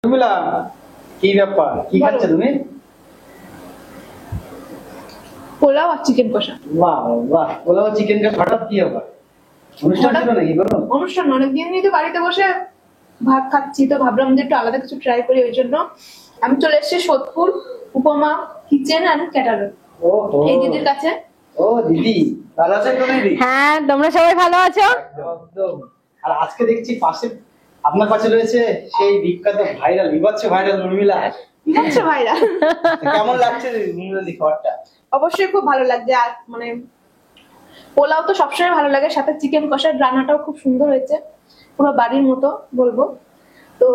উর্মিলা, কি ব্যাপার, কি খাচ্ছ তুমি? পোলাও আর চিকেন কষা। বাহ বাহ, পোলাও চিকেন কষা, হঠাৎ কি ব্যাপার? অনুষ্ঠান ছিল নাকি কোনো? অনুষ্ঠান অনেকদিন নিয়ে তো বাড়িতে বসে ভাত খাচ্ছি, তো ভাবলাম যে একটু আলাদা কিছু ট্রাই করি। ওই জন্য আমি চলে এসেছি সোদপুর উপমা কিচেন অ্যান্ড ক্যাটারার ওহো, এই দিদির কাছে। ও দিদি, ভালো আছেন তো দিদি? হ্যাঁ, তোমরা সবাই ভালো আছো? একদম। আর আজকে দেখছি পাশে, আপনার পাশে রয়েছে সেই বিখ্যাত ভাইরাল, বিভৎস ভাইরাল উর্মিলা। কি হচ্ছে ভাইরা? কেমন লাগছে উর্মিলা দি খাবারটা? অবশ্যই খুব ভালো লাগছে। আর মানে পোলাও তো সবসময় ভালো লাগে, সাথে চিকেন কষার রান্নাটাও খুব সুন্দর হয়েছে, পুরো বাড়ির মতো বলবো। তো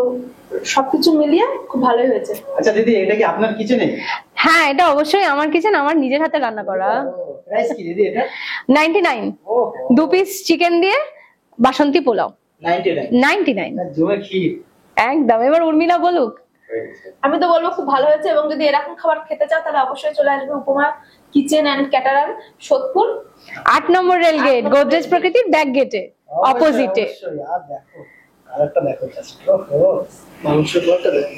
সবকিছু মিলিয়ে খুব ভালোই হয়েছে। আচ্ছা দিদি, এটা কি আপনার কিচেনে? হ্যাঁ, এটা অবশ্যই আমার কিচেন, আমার নিজের হাতে রান্না করা। প্রাইস কি দিদি এটা? 99, ও 2 পিস চিকেন দিয়ে বাসন্তী পোলাও 99, 99। জমে ক্ষীর। একদম। এবার উর্মিলা বলুক। আমি তো বলবো খুব ভালো হয়েছে, এবং যদি এরকম খাবার খেতে চাও তাহলে অবশ্যই চলে আসবে Upama kitchen and caterer, Sodepur 8 number rail gate, Godrej প্রকৃতির ব্যাক গেটে অপোজিটে। অবশ্যই, আর দেখো আরেকটা দেখো, জাস্ট ওহো, মাংস কতটা দেখো।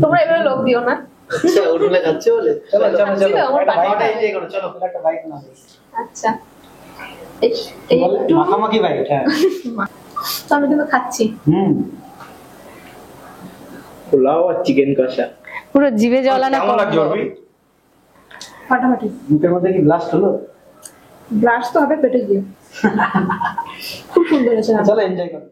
তোমরা এভাবে লোক দিও না। আচ্ছা উর্মিলা খাচ্ছে বলে, চলো চলো খাচ্ছি চলো, তো, আমার একটা বাড়িতে। বাইট এনজয় করো, চলো একটা বাইট না দিই। আচ্ছা একটু মাখামাখি বাইট, হ্যাঁ। তো আমি কিন্তু খাচ্ছি। পোলাও আর চিকেন কষা পুরো জিভে জল আনা কেমন লাগছে অর্পি? ফাটাফাটি। মুখের মধ্যে কি ব্লাস্ট হলো? ব্রাশ তো হবে পেটে গিয়ে। খুব সুন্দর হয়েছে। চলো এনজয় করো।